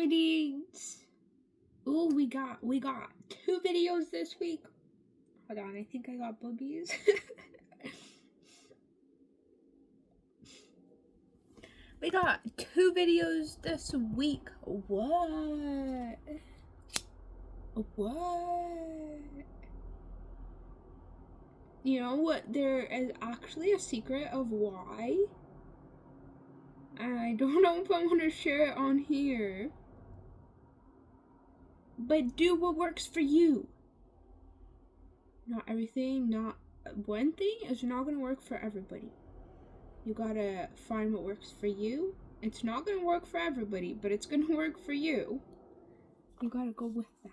readings. Ooh, we got 2 videos this week. Hold on, I think I got boogies. We got 2 videos this week. What? You know what? There is actually a secret of why. I don't know if I want to share it on here. But do what works for you. Not one thing is not going to work for everybody. You gotta find what works for you. It's not gonna work for everybody, but it's gonna work for you. You gotta go with that.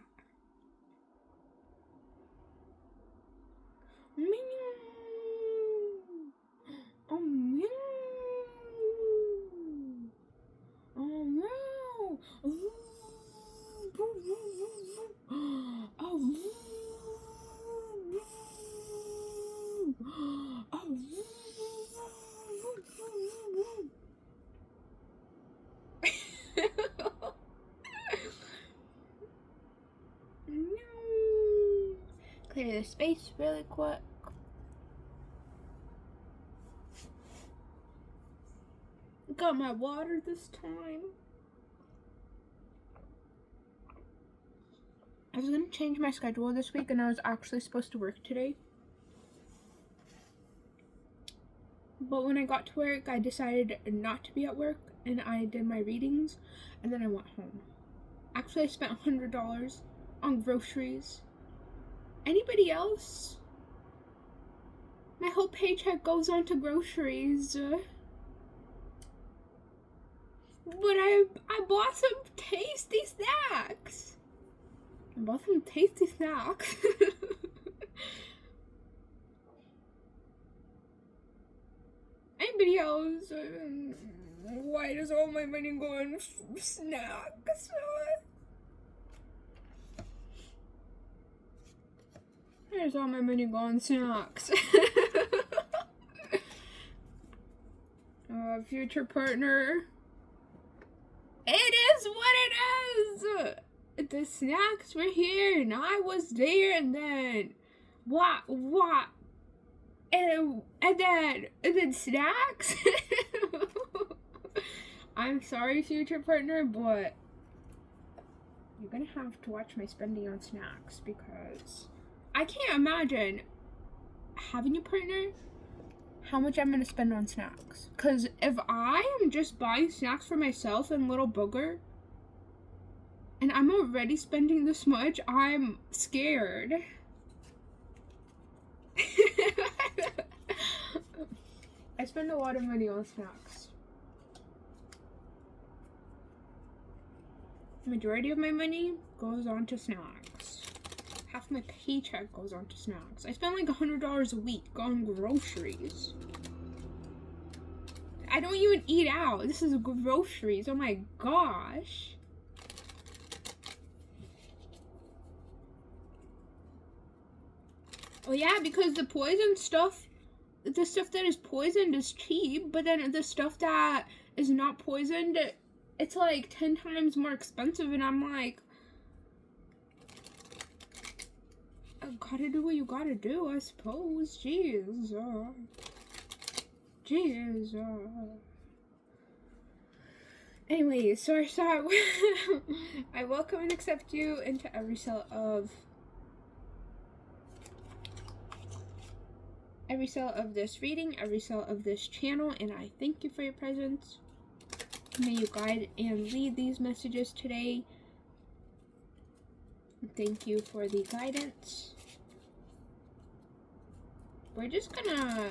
Oh, meow. Oh, meow. Oh, clear the space really quick. Got my water this time. I was gonna change my schedule this week and I was actually supposed to work today. But when I got to work, I decided not to be at work and I did my readings and then I went home. Actually, I spent $100 on groceries. Anybody else? My whole paycheck goes on to groceries. But I bought some tasty snacks. Anybody else? Why does all my money go on snacks? Where's all my money go on snacks? Future partner. It is what it is! The snacks were here and I was there and then what? And then snacks? I'm sorry, future partner, but you're gonna have to watch my spending on snacks because I can't imagine having a partner how much I'm gonna spend on snacks. Cause if I am just buying snacks for myself and little booger and I'm already spending this much, I'm scared. I spend a lot of money on snacks. The majority of my money goes on to snacks. Half my paycheck goes on to snacks. I spend like $100 a week on groceries. I don't even eat out. This is groceries. Oh my gosh. Oh yeah, because the poison stuff, the stuff that is poisoned is cheap, but then the stuff that is not poisoned, it's like 10 times more expensive, and I'm like, I gotta do what you gotta do, I suppose. Jeez. Anyway, so I thought I welcome and accept you into every cell of this reading, every cell of this channel, and I thank you for your presence. May you guide and lead these messages today. Thank you for the guidance. We're just gonna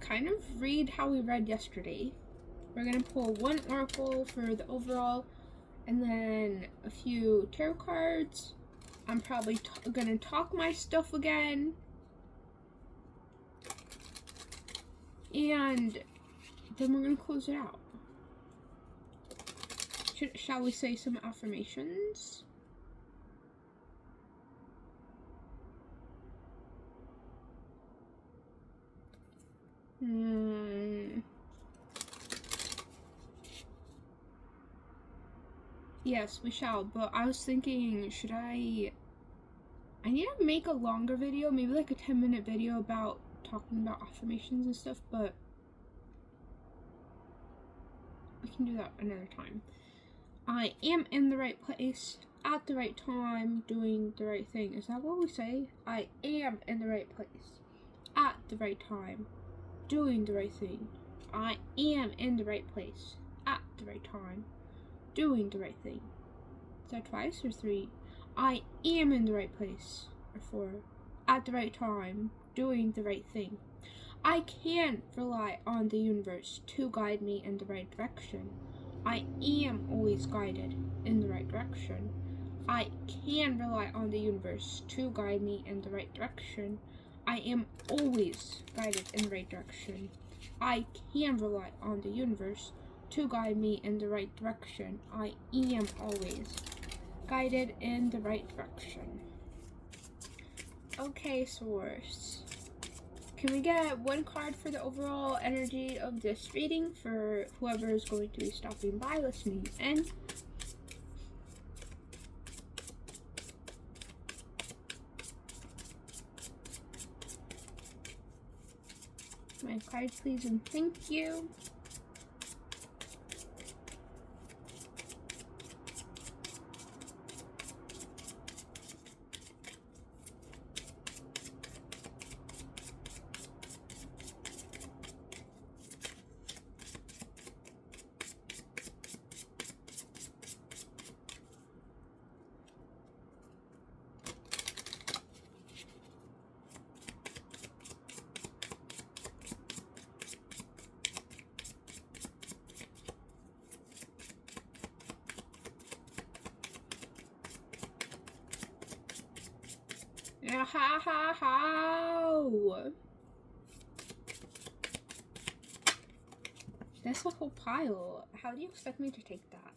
kind of read how we read yesterday. We're gonna pull one oracle for the overall and then a few tarot cards. I'm probably gonna talk my stuff again. And then we're gonna close it out. Shall we say some affirmations? Yes, we shall, but I was thinking, should I need to make a longer video, maybe like a 10-minute video about talking about affirmations and stuff, but we can do that another time. I am in the right place, at the right time, doing the right thing. Is that what we say? I am in the right place, at the right time, doing the right thing. I am in the right place, at the right time, doing the right thing. Is that twice or 3? I am in the right place, or 4, at the right time, doing the right thing. I can rely on the universe to guide me in the right direction. I am always guided in the right direction. I can rely on the universe to guide me in the right direction. I am always guided in the right direction. I can rely on the universe to guide me in the right direction. I am always guided in the right direction. Okay, source. Can we get 1 card for the overall energy of this reading for whoever is going to be stopping by, listening in? My card, please, and thank you. How? That's a whole pile. How do you expect me to take that?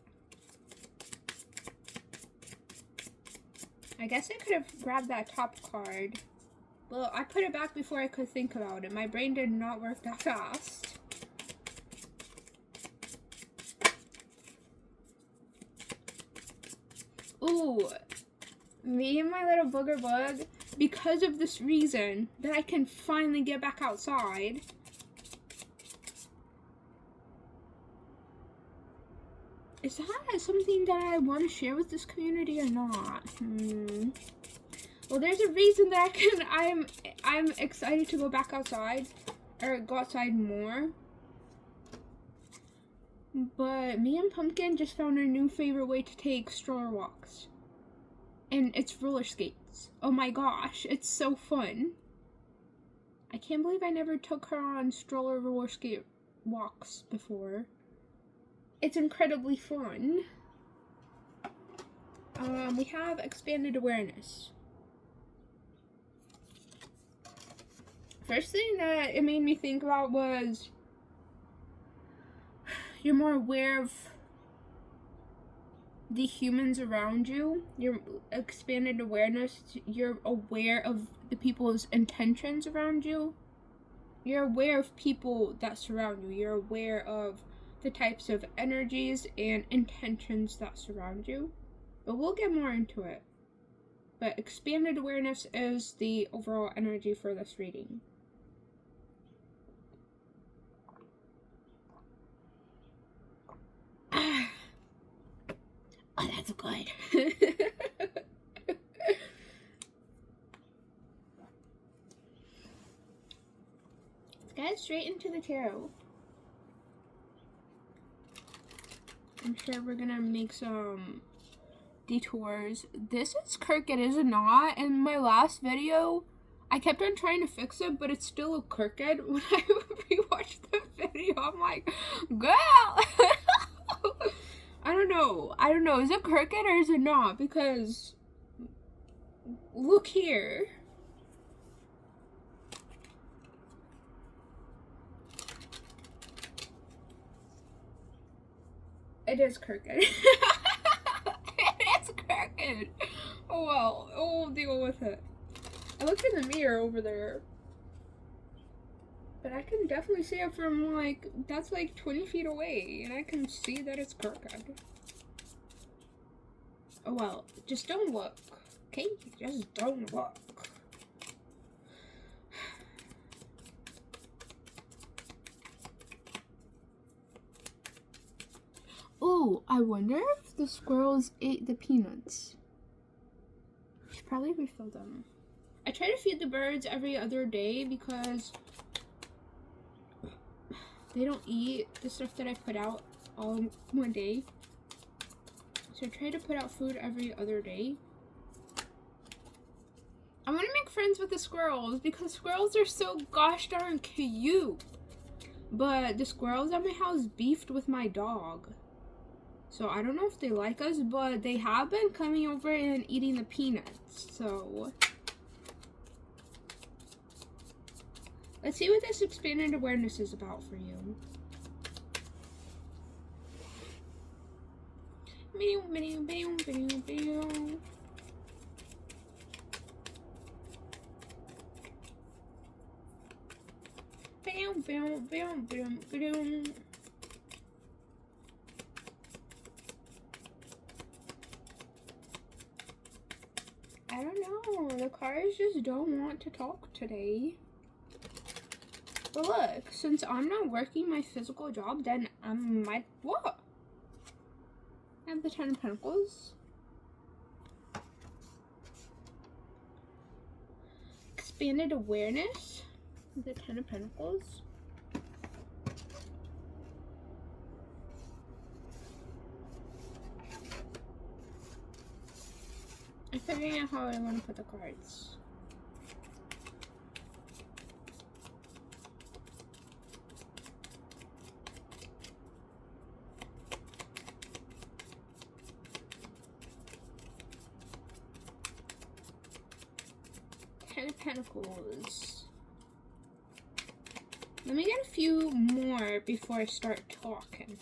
I guess I could have grabbed that top card. Well, I put it back before I could think about it. My brain did not work that fast. Ooh. Me and my little booger bug, because of this reason that I can finally get back outside. Is that something that I want to share with this community or not? Well, there's a reason that I'm excited to go back outside, or go outside more. But me and Pumpkin just found a new favorite way to take stroller walks. And it's roller skates. Oh my gosh, it's so fun. I can't believe I never took her on stroller roller skate walks before. It's incredibly fun. We have expanded awareness. First thing that it made me think about was you're more aware of the humans around you. Your expanded awareness, you're aware of the people's intentions around you. You're aware of people that surround you. You're aware of the types of energies and intentions that surround you. But we'll get more into it. But expanded awareness is the overall energy for this reading. Oh, that's good. Let's get straight into the tarot. I'm sure we're gonna make some detours. This is crooked, is it not? In my last video, I kept on trying to fix it, but it's still crooked. When I rewatched the video, I'm like, girl! I don't know. Is it crooked or is it not? Because look here. It is crooked. It is crooked. Oh well. We'll deal with it. I looked in the mirror over there. But I can definitely see it from, like, that's like 20 feet away. And I can see that it's crooked. Oh well, just don't look. Okay? Just don't look. Oh, I wonder if the squirrels ate the peanuts. Should probably refill them. I try to feed the birds every other day because they don't eat the stuff that I put out all one day. So I try to put out food every other day. I want to make friends with the squirrels because squirrels are so gosh darn cute. But the squirrels at my house beefed with my dog. So I don't know if they like us, but they have been coming over and eating the peanuts. So let's see what this expanded awareness is about for you. I don't know, the cars just don't want to talk today. But look, since I'm not working my physical job, then I might, what? I have the 10 of Pentacles. Expanded awareness, the 10 of Pentacles. I'm figuring out how I want to put the cards. Ten of Pentacles. Let me get a few more before I start talking.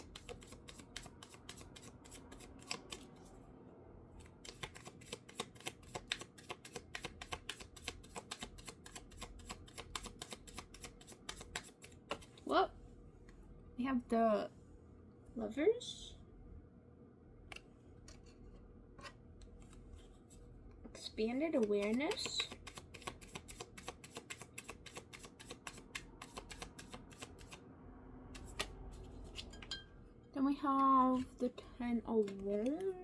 Well, we have the Lovers, expanded awareness, then we have the 10 of Wands.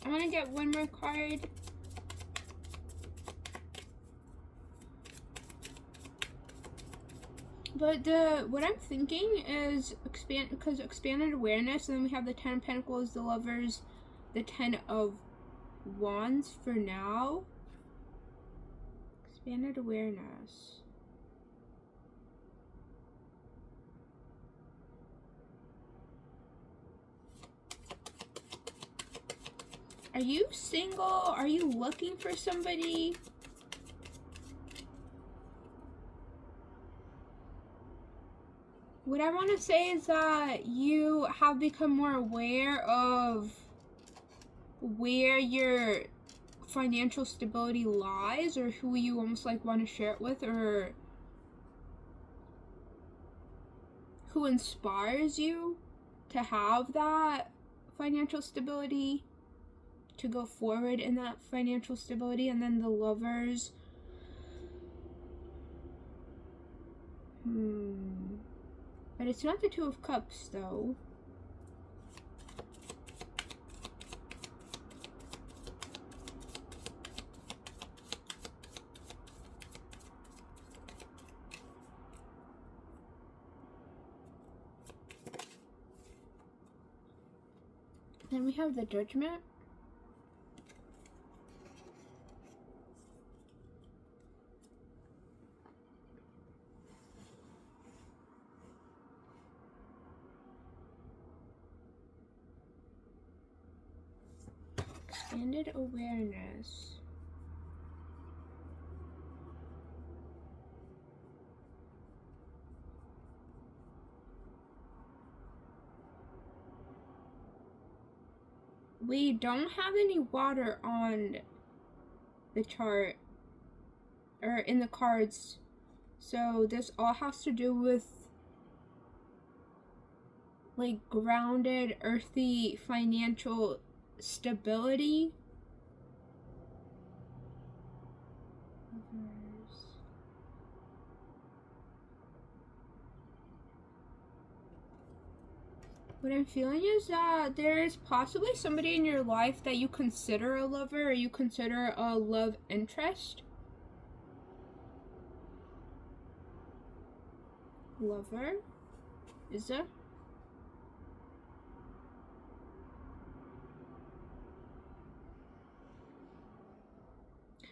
I want to get one more card. But what I'm thinking is expanded awareness, and then we have the 10 of Pentacles, the Lovers, the 10 of Wands for now. Expanded awareness. Are you single? Are you looking for somebody? What I want to say is that you have become more aware of where your financial stability lies, or who you almost like want to share it with, or who inspires you to have that financial stability, to go forward in that financial stability. And then the Lovers. But it's not the Two of Cups, though. Then we have the Judgment. Expanded awareness. We don't have any water on the chart or in the cards, so this all has to do with like grounded, earthy financial stability. What I'm feeling is that there is possibly somebody in your life that you consider a lover or you consider a love interest. Lover? Is there?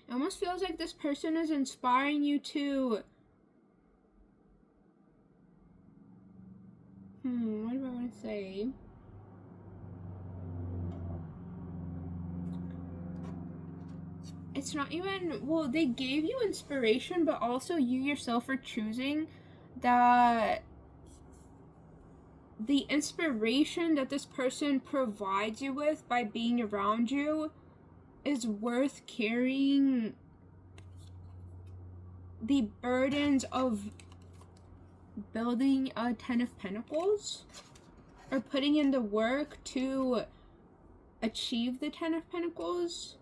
It almost feels like this person is inspiring you to... what do I want to say? It's not even... Well, they gave you inspiration, but also you yourself are choosing that the inspiration that this person provides you with by being around you is worth carrying the burdens of building a 10 of Pentacles or putting in the work to achieve the 10 of Pentacles.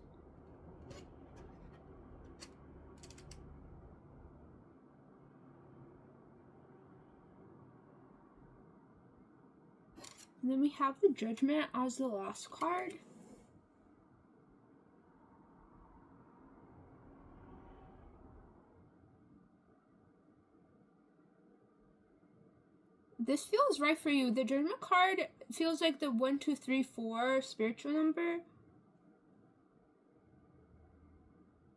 And then we have the Judgment as the last card. This feels right for you. The Judgment card feels like the 1, 2, 3, 4 spiritual number.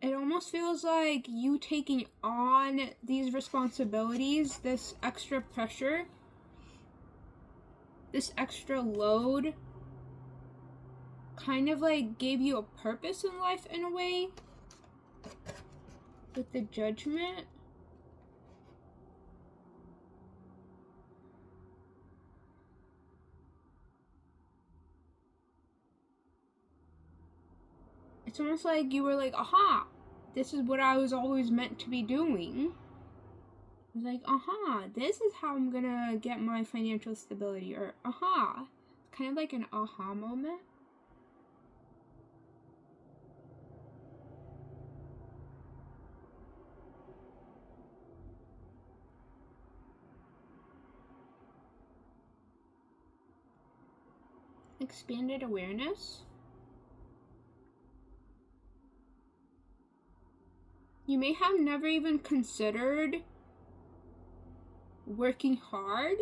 It almost feels like you taking on these responsibilities, this extra pressure, this extra load, kind of like gave you a purpose in life in a way. With the Judgment. It's almost like you were like, aha, this is what I was always meant to be doing. It was like, aha, this is how I'm gonna get my financial stability, or aha. It's kind of like an aha moment. Expanded awareness. You may have never even considered working hard.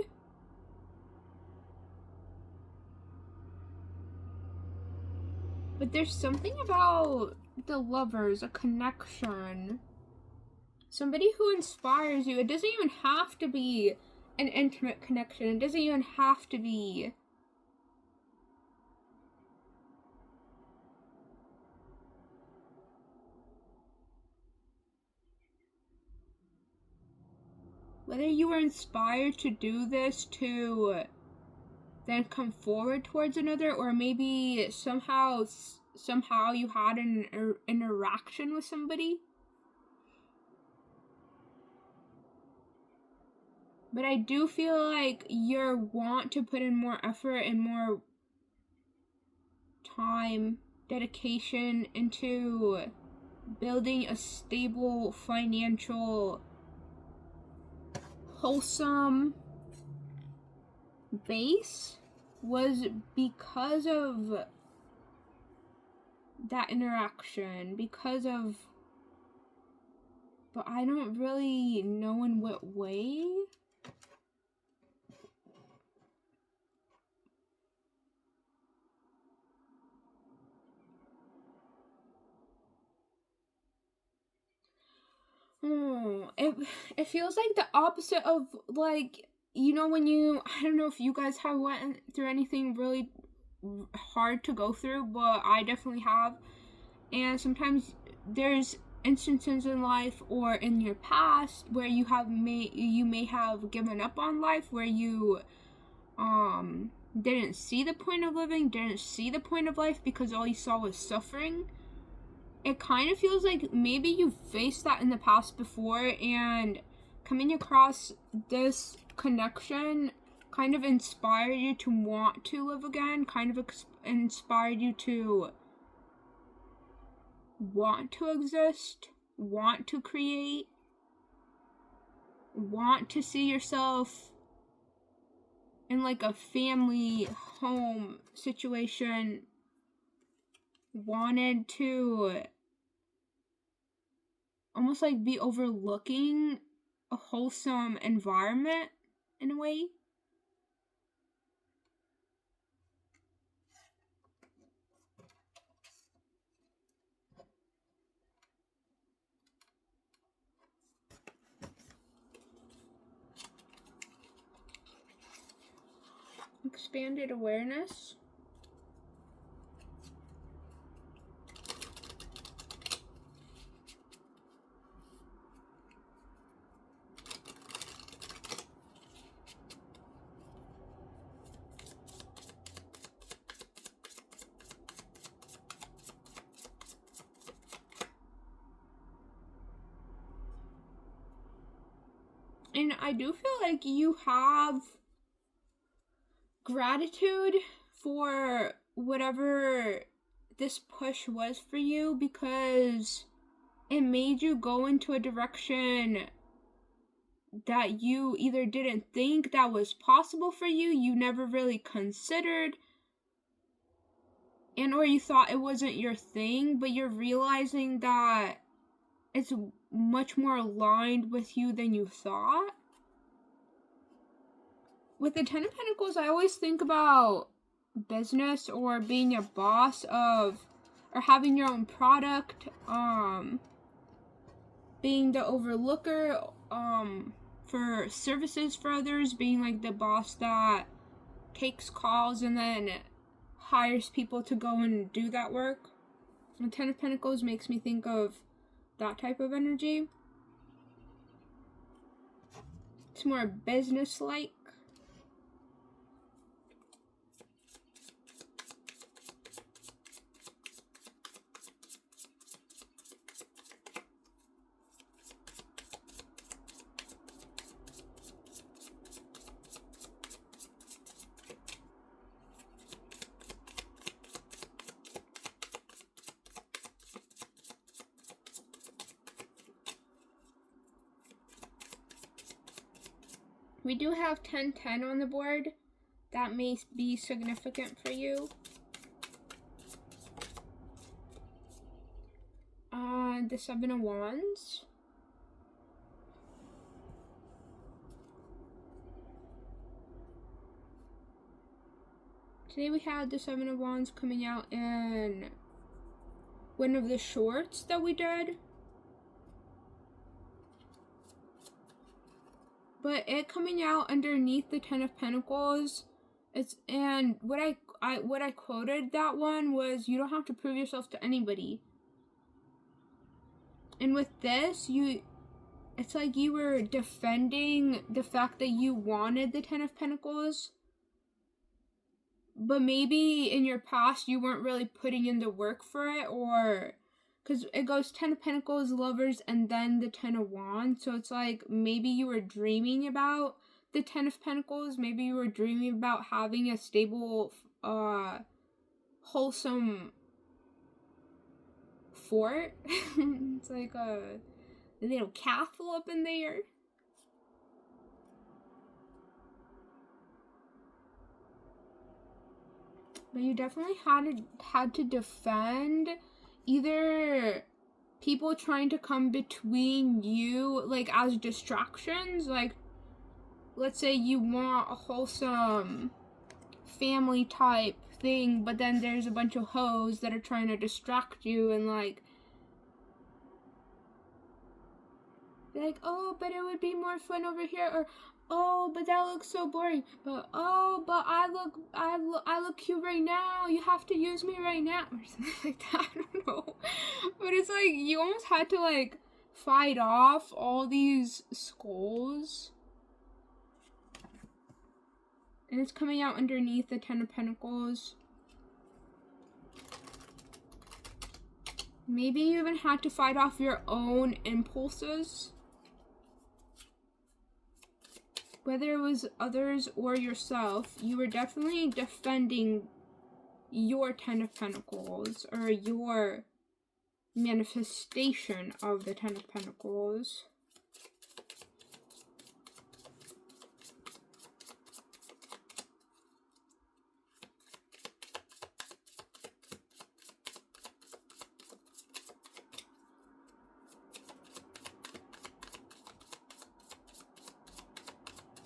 But there's something about the lovers, a connection. Somebody who inspires you. It doesn't even have to be an intimate connection. It doesn't even have to be whether you were inspired to do this to then come forward towards another, or maybe somehow you had an interaction with somebody. But I do feel like you want to put in more effort and more time, dedication into building a stable, financial, wholesome base was because of that interaction, because of, but I don't really know in what way. It feels like the opposite of, like, you know, when you, I don't know if you guys have went through anything really hard to go through, but I definitely have. And sometimes there's instances in life or in your past where you may have given up on life, where you didn't see the point of living, didn't see the point of life because all you saw was suffering. It kind of feels like maybe you faced that in the past before, and coming across this connection kind of inspired you to want to live again, kind of inspired you to want to exist, want to create, want to see yourself in like a family home situation, wanted to almost like be overlooking a wholesome environment in a way. Expanded awareness. And I do feel like you have gratitude for whatever this push was for you, because it made you go into a direction that you either didn't think that was possible for you, you never really considered, and or you thought it wasn't your thing, but you're realizing that it's much more aligned with you than you thought. With the Ten of Pentacles, I always think about business or being a boss of, or having your own product, being the overlooker, for services for others, being like the boss that takes calls and then hires people to go and do that work. The Ten of Pentacles makes me think of that type of energy. It's more business-like. We do have 10-10 on the board. That may be significant for you. The Seven of Wands. Today we had the Seven of Wands coming out in one of the shorts that we did. But it coming out underneath the Ten of Pentacles, and what I quoted that one was, you don't have to prove yourself to anybody. And with this, it's like you were defending the fact that you wanted the Ten of Pentacles, but maybe in your past you weren't really putting in the work for it, or because it goes Ten of Pentacles, Lovers, and then the Ten of Wands. So it's like maybe you were dreaming about the Ten of Pentacles. Maybe you were dreaming about having a stable, wholesome fort. It's like a little castle up in there. But you definitely had to defend either people trying to come between you, like as distractions, like let's say you want a wholesome family type thing, but then there's a bunch of hoes that are trying to distract you and like oh, but it would be more fun over here, or oh, but that looks so boring. But oh, but I look cute right now. You have to use me right now, or something like that. I don't know. But it's like you almost had to like fight off all these skulls. And it's coming out underneath the Ten of Pentacles. Maybe you even had to fight off your own impulses. Whether it was others or yourself, you were definitely defending your Ten of Pentacles, or your manifestation of the Ten of Pentacles.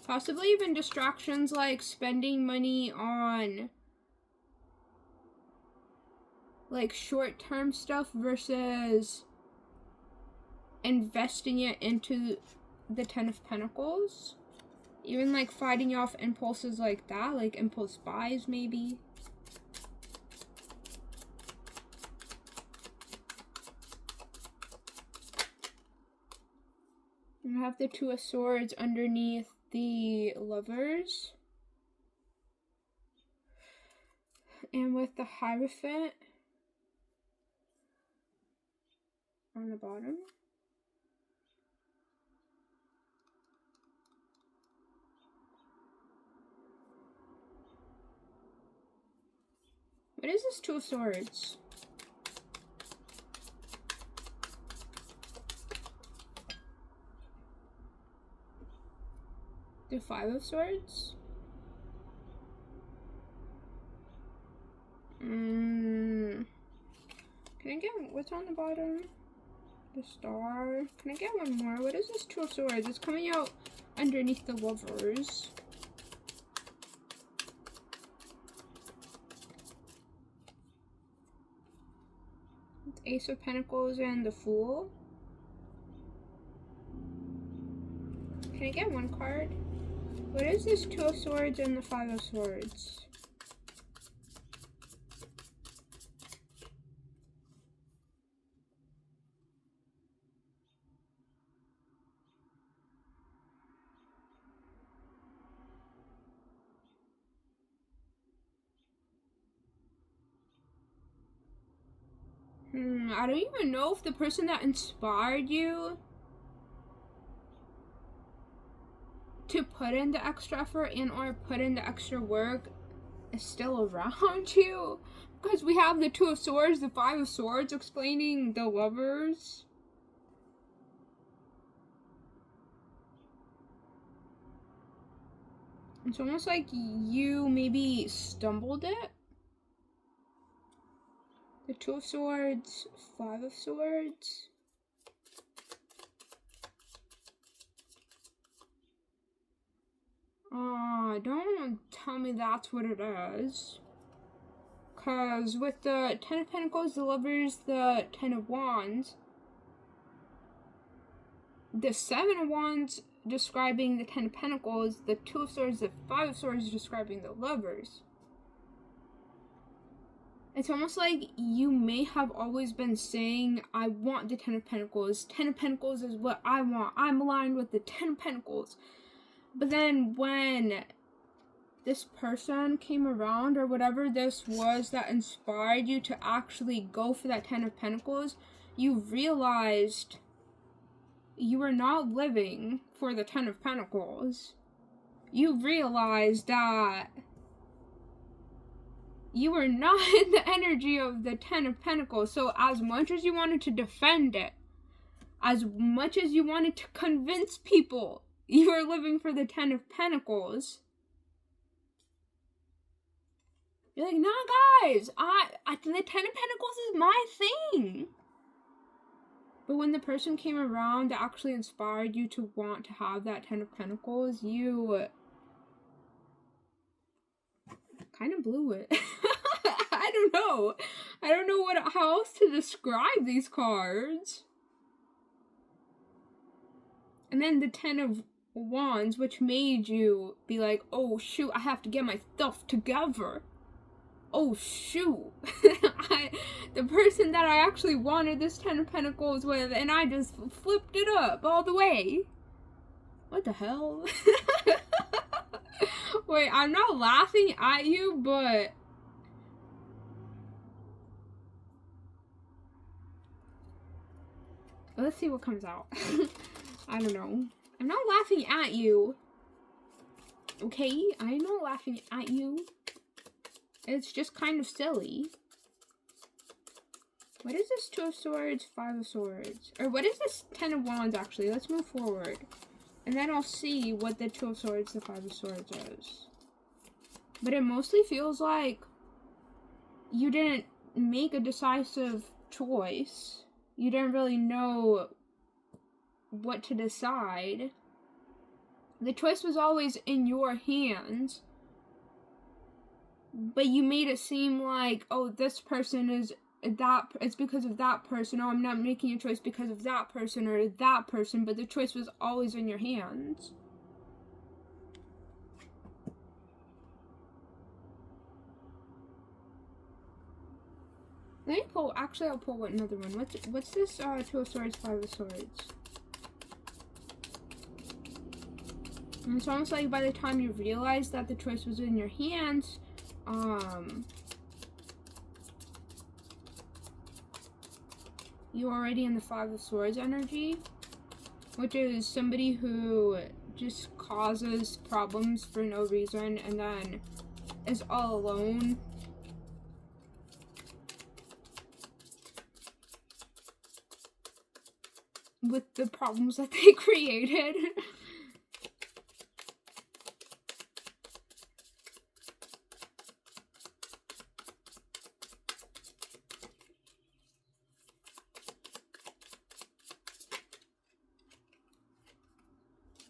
Possibly even distractions like spending money on like short-term stuff versus investing it into the Ten of Pentacles. Even like fighting off impulses like that, like impulse buys maybe. And I have the Two of Swords underneath the Lovers. And with the Hierophant on the bottom. What is this Two of Swords? The Five of Swords? Can I get, what's on the bottom? The Star. Can I get one more? What is this Two of Swords? It's coming out underneath the Lovers. It's Ace of Pentacles and the Fool. Can I get one card? What is this Two of Swords and the Five of Swords? I don't even know if the person that inspired you to put in the extra effort and or put in the extra work is still around you. Because we have the Two of Swords, the Five of Swords explaining the Lovers. It's almost like you maybe stumbled it. The Two of Swords, Five of Swords. Don't tell me that's what it is. Because with the Ten of Pentacles, the Lovers, the Ten of Wands, the Seven of Wands describing the Ten of Pentacles, the Two of Swords, the Five of Swords describing the Lovers. It's almost like you may have always been saying, I want the Ten of Pentacles. Ten of Pentacles is what I want. I'm aligned with the Ten of Pentacles. But then when this person came around, or whatever this was that inspired you to actually go for that Ten of Pentacles, you realized you were not living for the Ten of Pentacles. You realized that you were not in the energy of the Ten of Pentacles. So as much as you wanted to defend it, as much as you wanted to convince people you were living for the Ten of Pentacles, you're like, nah guys, the Ten of Pentacles is my thing. But when the person came around that actually inspired you to want to have that Ten of Pentacles, you kind of blew it. I don't know. I don't know how else to describe these cards. And then the Ten of wands, which made you be like, oh shoot, I have to get my stuff together. Oh shoot. The person that I actually wanted this 10 of Pentacles with, and I just flipped it up all the way. What the hell? Wait, I'm not laughing at you, but let's see what comes out. I don't know. I'm not laughing at you. Okay? I'm not laughing at you. It's just kind of silly. What is this 2 of Swords, 5 of Swords? Or what is this 10 of Wands, actually? Let's move forward. And then I'll see what the 2 of Swords, the 5 of Swords is. But it mostly feels like you didn't make a decisive choice. You didn't really know what to decide. The choice was always in your hands. But you made it seem like, oh, this person is that, it's because of that person. Oh, I'm not making a choice because of that person or that person, but the choice was always in your hands. Let me pull, actually I'll pull another one. What's this 2 of Swords, 5 of Swords? And it's almost like by the time you realize that the choice was in your hands, you're already in the 5 of Swords energy, which is somebody who just causes problems for no reason and then is all alone. With the problems that they created.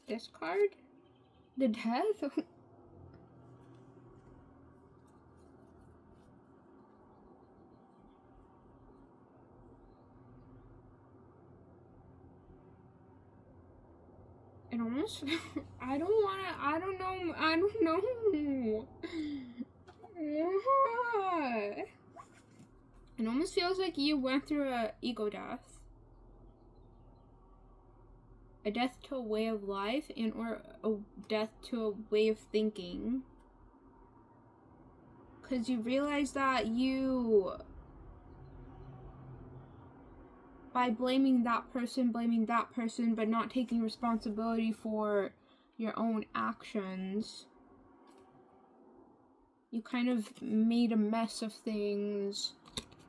This card? The Death? It almost, I don't know. It almost feels like you went through a ego death. A death to a way of life and or a death to a way of thinking. Because you realize that you, by blaming that person, but not taking responsibility for your own actions, you kind of made a mess of things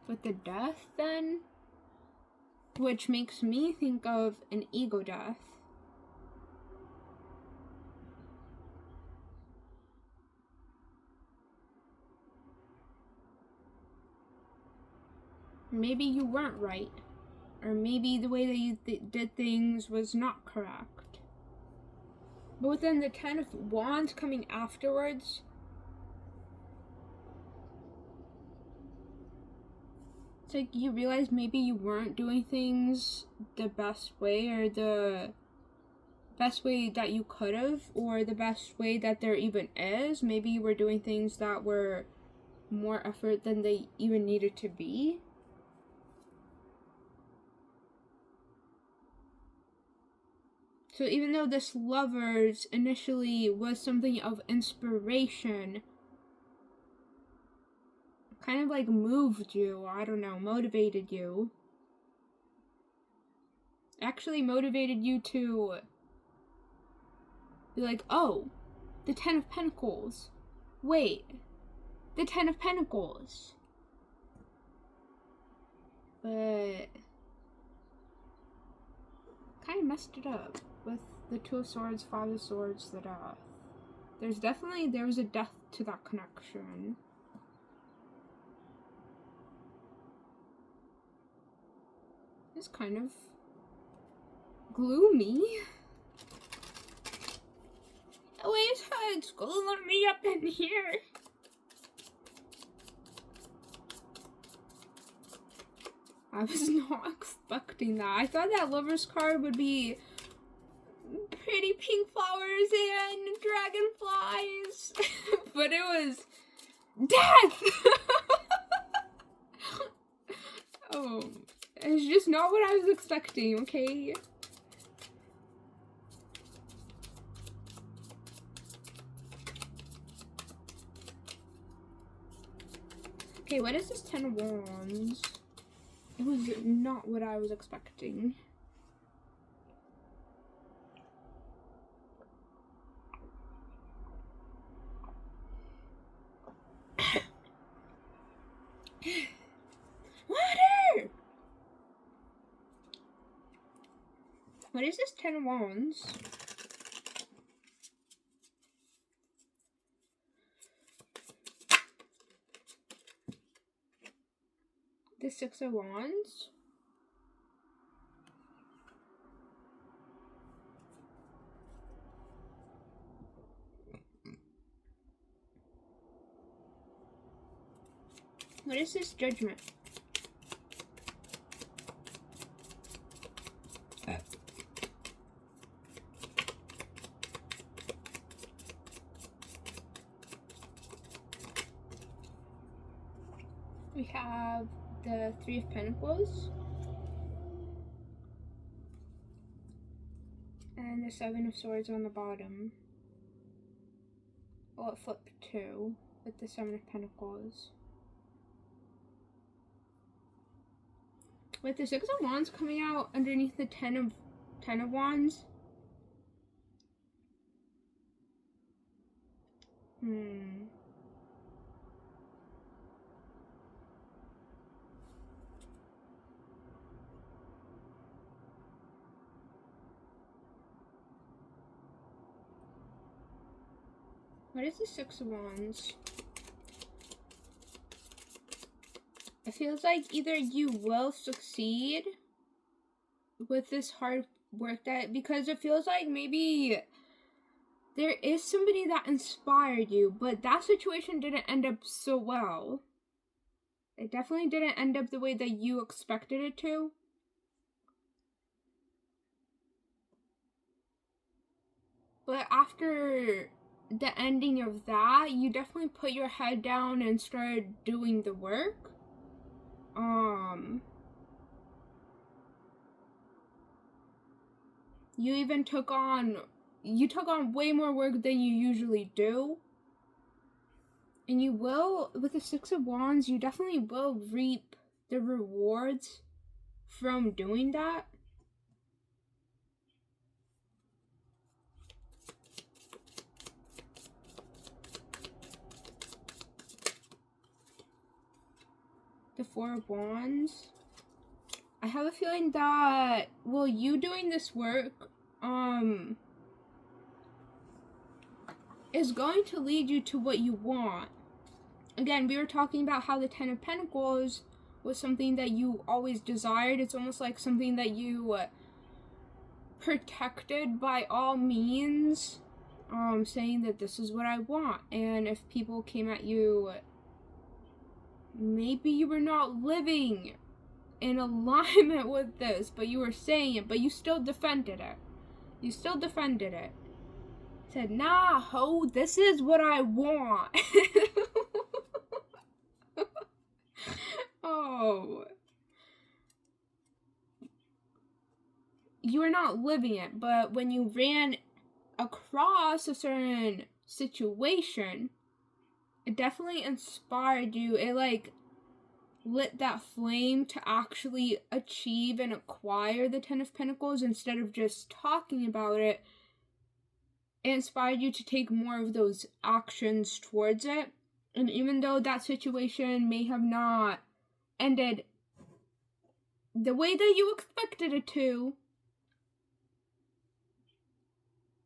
with the death then, which makes me think of an ego death. Maybe you weren't right. Or maybe the way that you did things was not correct. But within the 10 of Wands coming afterwards, it's like you realize maybe you weren't doing things the best way, or the best way that you could have, or the best way that there even is. Maybe you were doing things that were more effort than they even needed to be. So even though this Lovers initially was something of inspiration, kind of like moved you, I don't know, motivated you. Actually motivated you to be like, oh, the 10 of Pentacles. Wait, the 10 of Pentacles. But kind of messed it up with the 2 of Swords, 5 of Swords, the death. There was a death to that connection. It's kind of gloomy. Always it's gloomy up in here. I was not expecting that. I thought that Lover's card would be pretty pink flowers and dragonflies. But it was death! Oh, it's just not what I was expecting, okay? Okay, what is this 10 of Wands? It was not what I was expecting. Water! What is this 10 of Wands? The 6 of Wands. What is this Judgment? We have the 3 of Pentacles and the 7 of Swords on the bottom. Well, it flipped too with the 7 of Pentacles. With the 6 of Wands coming out underneath the 10 of Wands. What is the 6 of Wands? It feels like either you will succeed with this hard work because it feels like maybe there is somebody that inspired you, but that situation didn't end up so well. It definitely didn't end up the way that you expected it to. But after the ending of that, you definitely put your head down and started doing the work. You even took on way more work than you usually do. And you will, with the 6 of Wands, you definitely will reap the rewards from doing that. The 4 of Wands. I have a feeling that, well, you doing this work, is going to lead you to what you want. Again, we were talking about how the 10 of Pentacles was something that you always desired. It's almost like something that you protected by all means, saying that this is what I want. And if people came at you, maybe you were not living in alignment with this, but you were saying it, but you still defended it. You still defended it. Said, nah, ho, this is what I want. Oh. You were not living it, but when you ran across a certain situation, it definitely inspired you. It like lit that flame to actually achieve and acquire the 10 of Pentacles instead of just talking about it. It inspired you to take more of those actions towards it. And even though that situation may have not ended the way that you expected it to,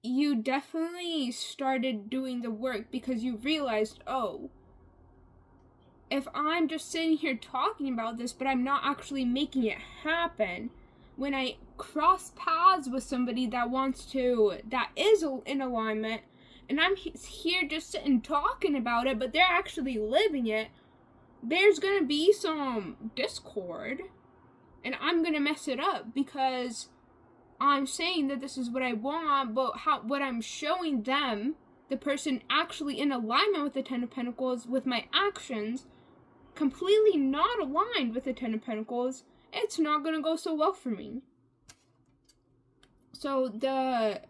you definitely started doing the work because you realized, oh, if I'm just sitting here talking about this, but I'm not actually making it happen, when I cross paths with somebody that is in alignment, and I'm here just sitting talking about it, but they're actually living it, there's gonna be some discord, and I'm gonna mess it up because I'm saying that this is what I want, but what I'm showing them, the person actually in alignment with the Ten of Pentacles, with my actions, completely not aligned with the Ten of Pentacles, it's not going to go so well for me. So the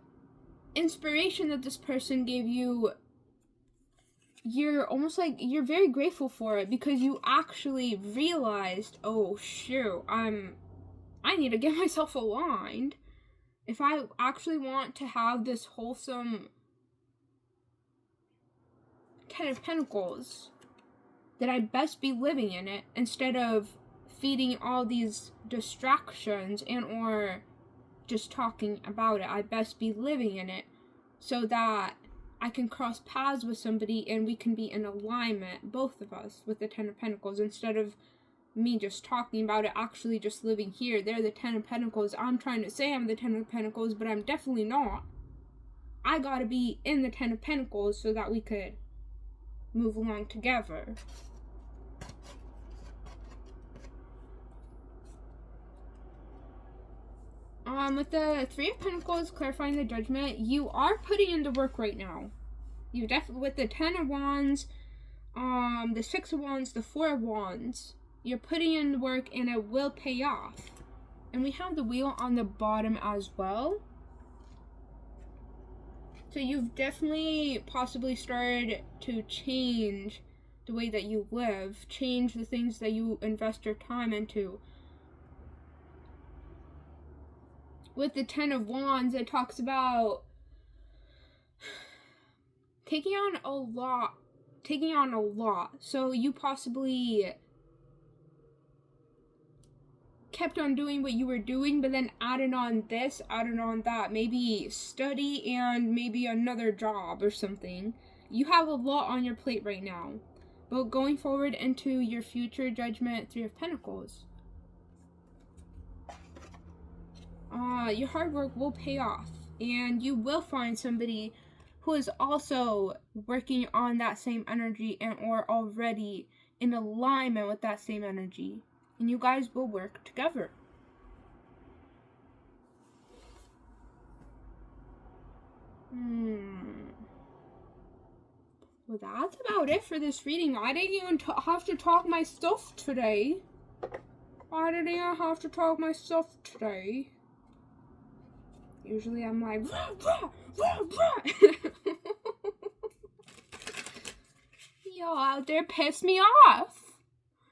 inspiration that this person gave you, you're almost like, you're very grateful for it because you actually realized, oh shoot, I need to get myself aligned. If I actually want to have this wholesome Ten of Pentacles, that I best be living in it instead of feeding all these distractions and or just talking about it. I best be living in it so that I can cross paths with somebody and we can be in alignment, both of us, with the Ten of Pentacles, instead of me just talking about it, actually just living here. They're the Ten of Pentacles. I'm trying to say I'm the Ten of Pentacles, but I'm definitely not. I gotta be in the Ten of Pentacles so that we could move along together. With the Three of Pentacles, clarifying the Judgment, you are putting into work right now. You definitely, with the Ten of Wands, the Six of Wands, the Four of Wands, you're putting in work and it will pay off. And we have the Wheel on the bottom as well. So you've definitely possibly started to change the way that you live, change the things that you invest your time into. With the Ten of Wands, it talks about taking on a lot. So you possibly kept on doing what you were doing, but then added on this, added on that. Maybe study and maybe another job or something. You have a lot on your plate right now. But going forward into your future, Judgment, Three of Pentacles. Your hard work will pay off, and you will find somebody who is also working on that same energy and or already in alignment with that same energy, and you guys will work together. Well, that's about it for this reading. I didn't even have to talk my stuff today. Usually I'm like, rah, rah, rah, rah. Y'all out there piss me off.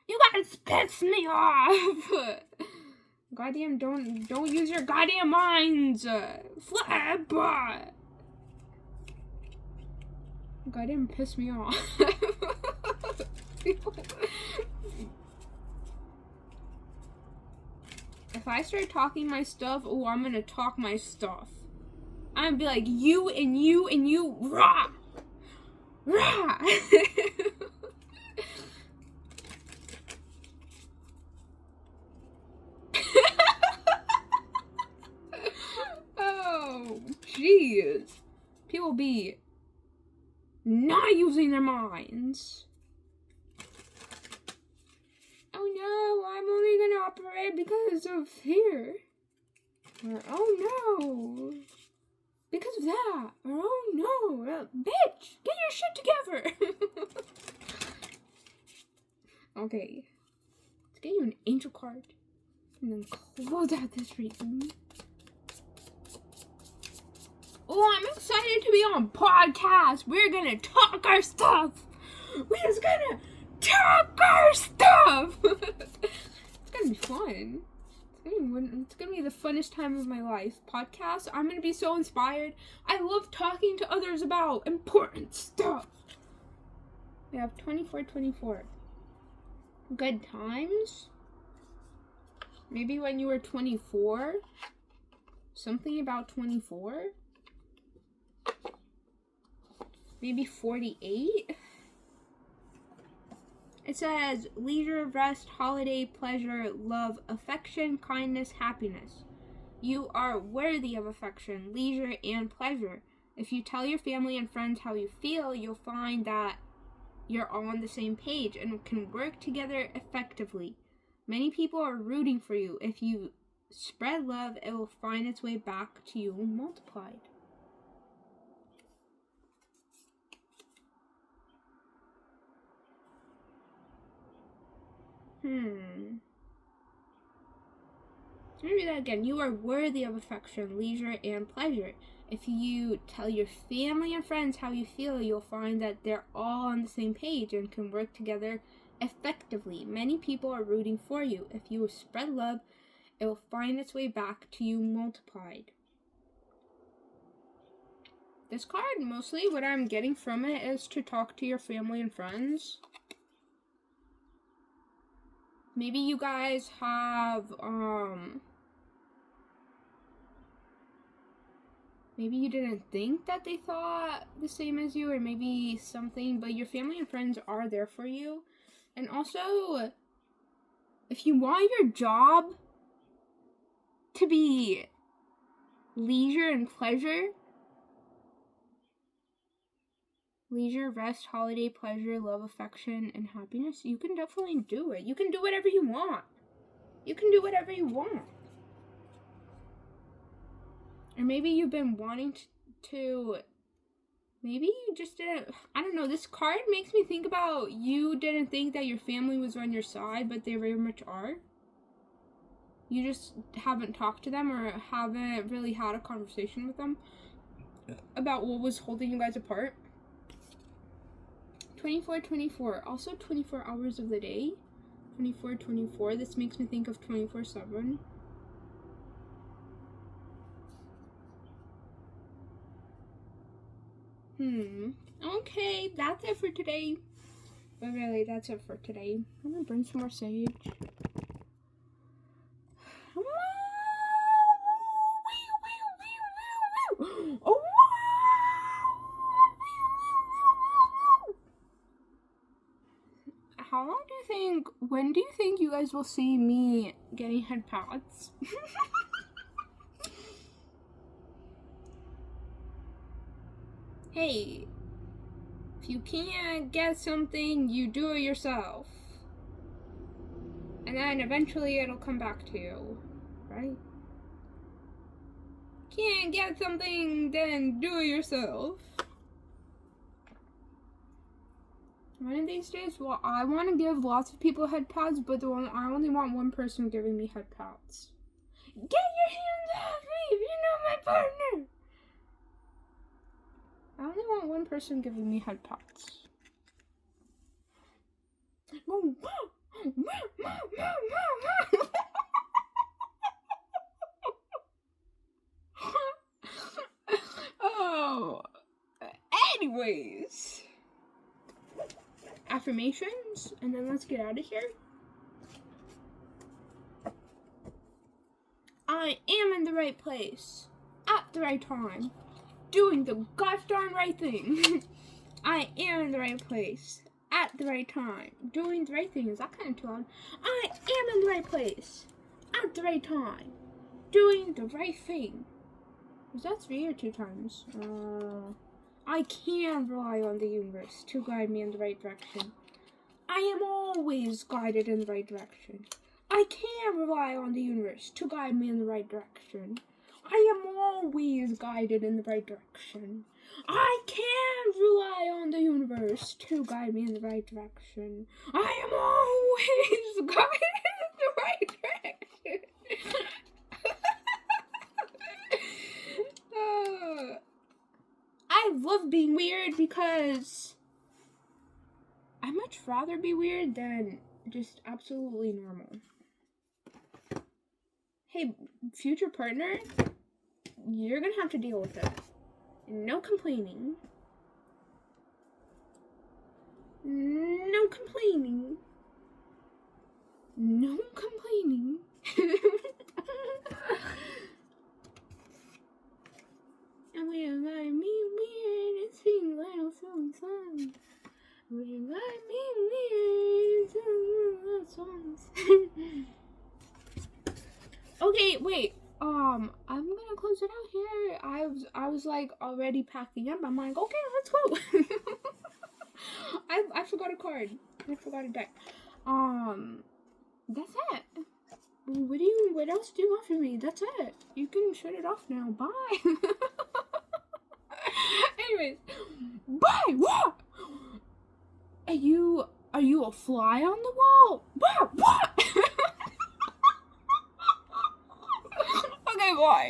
You guys piss me off. Goddamn, don't use your goddamn minds. Flip. Goddamn piss me off. If I start talking my stuff, oh, I'm gonna talk my stuff. I'm gonna be like, you and you and you, rah! Rah! Oh, jeez. People be not using their minds. Oh no, I'm only gonna operate because of fear. Or oh no, because of that. Or oh no, bitch, get your shit together. Okay, let's get you an angel card and then close out this reading. Oh, I'm excited to be on podcast. We're gonna talk our stuff. We're just gonna talk our stuff. It's gonna be fun. It's gonna be the funnest time of my life. Podcast, I'm gonna be so inspired. I love talking to others about important stuff. We have 24. Good times. Maybe when you were 24. Something about 24. Maybe 48. It says leisure, rest, holiday, pleasure, love, affection, kindness, happiness. You are worthy of affection, leisure, and pleasure. If you tell your family and friends how you feel, you'll find that you're all on the same page and can work together effectively. Many people are rooting for you. If you spread love, it will find its way back to you multiplied. Let me read that again. You are worthy of affection, leisure, and pleasure. If you tell your family and friends how you feel, you'll find that they're all on the same page and can work together effectively. Many people are rooting for you. If you spread love, it will find its way back to you multiplied. This card, mostly what I'm getting from it is to talk to your family and friends. Maybe you guys have, maybe you didn't think that they thought the same as you, or maybe something, but your family and friends are there for you. And also, if you want your job to be leisure and pleasure, leisure, rest, holiday, pleasure, love, affection, and happiness, you can definitely do it. You can do whatever you want. You can do whatever you want. Or maybe you've been wanting to maybe you just didn't, I don't know, this card makes me think about you didn't think that your family was on your side, but they very much are. You just haven't talked to them or haven't really had a conversation with them about what was holding you guys apart. 24/24, also 24 hours of the day. 24/24, this makes me think of 24/7. Okay, that's it for today. But really, that's it for today. I'm gonna bring some more sage. Oh, how long do you think, when do you think you guys will see me getting head pads? Hey, if you can't get something, you do it yourself. And then eventually it'll come back to you, right? Can't get something, then do it yourself. One of these days, well, I want to give lots of people head pads, but I only want one person giving me head pads. Get your hands off me if you're not my partner! I only want one person giving me head pads. Oh, anyways, affirmations, and then let's get out of here. I am in the right place at the right time, doing the gosh darn right thing. I am in the right place at the right time, doing the right thing. Is that kind of too loud? I am in the right place at the right time, doing the right thing. Was that 3 or 2 times? I can rely on the universe to guide me in the right direction. I am always guided in the right direction. I can rely on the universe to guide me in the right direction. I am always guided in the right direction. I can rely on the universe to guide me in the right direction. I am always guided in the right direction. I love being weird because I'd much rather be weird than just absolutely normal. Hey, future partner, you're gonna have to deal with it. No complaining. No complaining. No complaining. And we like me weird and sing little songs. We like me weird and sing little songs. Okay, wait. I'm gonna close it out here. I was like already packing up. I'm like, okay, let's go. I forgot a card. I forgot a deck. That's it. What else do you want from me? That's it. You can shut it off now. Bye. Anyways, bye. What? Are you a fly on the wall? What? Okay, bye.